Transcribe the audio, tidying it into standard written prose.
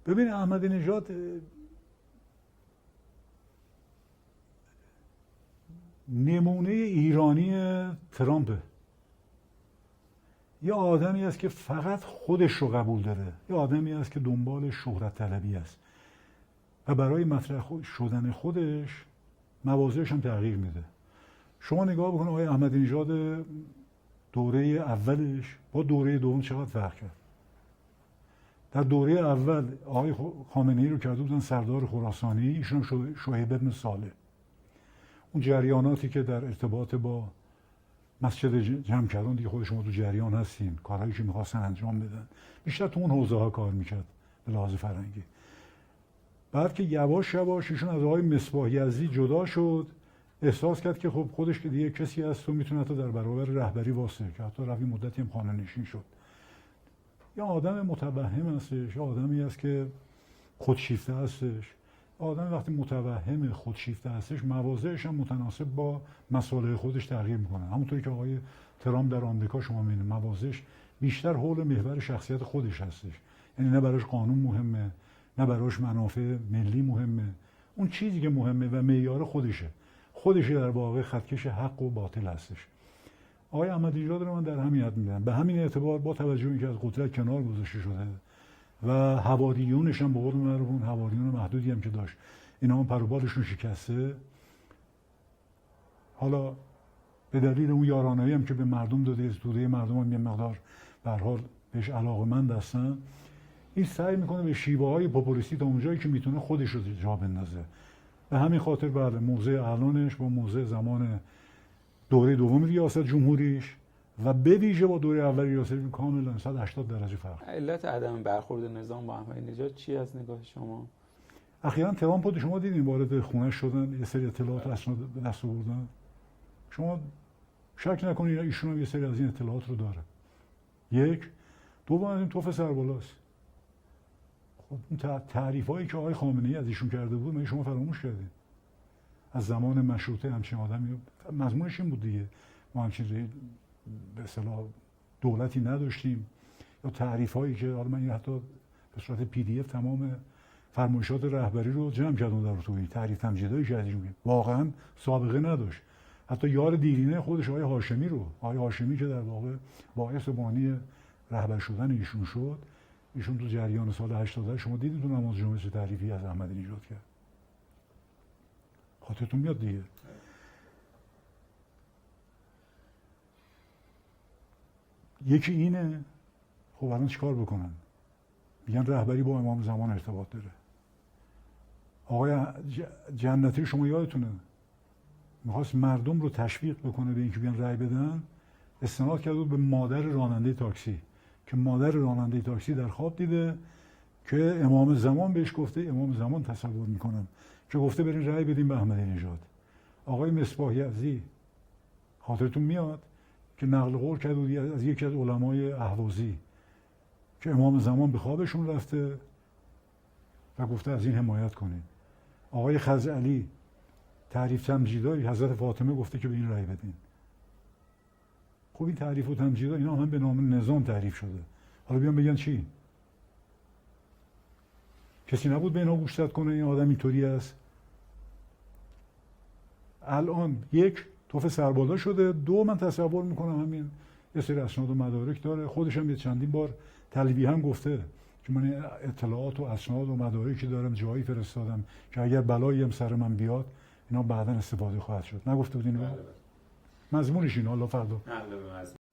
ببین احمدی نژاد نمونه ایرانی ترامپه. یه آدمی است که فقط خودش رو قبول داره، یه آدمی است که دنبال شهرت طلبی است و برای مطرح شدن خودش مواضعش هم تغییر میده. شما نگاه بکن آقای احمدی نژاد دوره اولش با دوره دوم چقدر فرق کرد. در دوره اول آقای خامنه‌ای رو کرده بودن سردار خراسانی، ایشون شهیب ابن صالح. اون جریاناتی که در ارتباط با مسجد جمع کردن دیگه خود شما تو جریان هستین، کارهایی که می‌خواستن انجام بدن بیشتر تو اون حوزه ها کار میکرد به لحاظ فرهنگی. بعد که یواش یواش ایشون از آقای مصباح یزدی جدا شد، احساس کرد که خب خودش که دیگه کسی هست و میتونه حتی در برابر رهبری واسه، که حتی رفی مدتی هم خانه نشین شد. یا آدم متوهم هستش، یا آدمی است که خودشیفته هستش. آدم وقتی متوهم خودشیفته هستش مواضعش هم متناسب با مصالح خودش تغییر میکنه. همونطوری که آقای ترامپ در آمریکا شما میبینید مواضعش بیشتر حول محور شخصیت خودش هستش. یعنی نه براش قانون مهمه، نه براش منافع ملی مهمه. اون چیزی که مهمه و معیار خودشه در واقع خطکش حق و باطل هستش. آقای احمدی نژاد رو من در همین حد می‌بینم. به همین اعتبار با توجه به اینکه از قدرت کنار گذاشته شده و حواریونش هم به قول معروف حواریون محدودی هم که داشت، اینا هم پر و بالشون شکسته. حالا به دلیل اون یارانه‌ای هم که به مردم داده، توده مردم هم یه مقدار به هر حال بهش علاقه‌مند هستن، این سعی میکنه به شیوه‌های پاپولیستی تا اونجایی که میتونه خودش رو جا بندازه. به همین خاطر بله موضع الانش با موضع زمان دوره دوم ریاست جمهوریش و به ویژه با دوره اول ریاست کاملا 180 درجه فرق. علت عدم برخورد نظام با احمدی نژاد چی از نگاه شما؟ اخیراً ترامپ رو شما دیدین وارد خونه شدن، یه سری اطلاعات اسناد به دست آوردن. شما شک نکنید ایشون هم یه سری از این اطلاعات رو داره. یک، دوم این توف سربالاست. خب اون تعریفایی که آقای خامنه‌ای از ایشون کرده بود من شما فراموش کردید. از زمان مشروطه همچین آدمی مضمونش این بود دیگه. ما همچین به اصطلاح دولتی نداشتیم، یا تعریفایی که حالا من حتی به صورت PDF تمام فرمایشات رهبری رو جمع کردم در توی تعریف تمجیدایی که ازش میگم واقعا سابقه نداشت. حتی یار دیرینه خودش آقای هاشمی که در واقع باعث بانی رهبر شدن ایشون شد، ایشون تو جریان سال 80 شما دیدید تو نماز جمعه چه تعریفی از احمدی نژاد کرد. خاطرتون میاد دیگه. یکی اینه. خب الان چیکار بکنن؟ میگن رهبری با امام زمان ارتباط داره. آقای جنتی شما یادتونه میخواست مردم رو تشویق بکنه به اینکه بیان رأی بدن، استناد کرده بود به مادر راننده تاکسی که مادر راننده تاکسی در خواب دیده که امام زمان بهش گفته، امام زمان تصور میکنم که گفته برین رأی بدین به احمدی نژاد. آقای مصباح یزدی خاطرتون میاد که نقل قول کرد از یکی از علمای اهوازی که امام زمان به خوابشون رفته و گفته از این حمایت کنید. آقای خزعلی تعریف تمجیدایی حضرت فاطمه گفته که به این رأی بدین. خب این تعریف و تمجیدا اینا هم به نام نظام تعریف شده. حالا بیان بگن چی؟ کسی نبود به اینا گوش داد کنه این آدم اینطوری است. الان یک توف سربالا شده، دو من تصور میکنم همین یه سری اسناد و مدارک داره، خودش هم یه چندین بار تلویح هم گفته که من اطلاعات و اسناد و مدارکی دارم جایی فرستادم که اگر بلایی هم سر من بیاد اینا بعداً استفاده خواهد شد. نگفته بود اینو؟ مضمونش این حالا فردا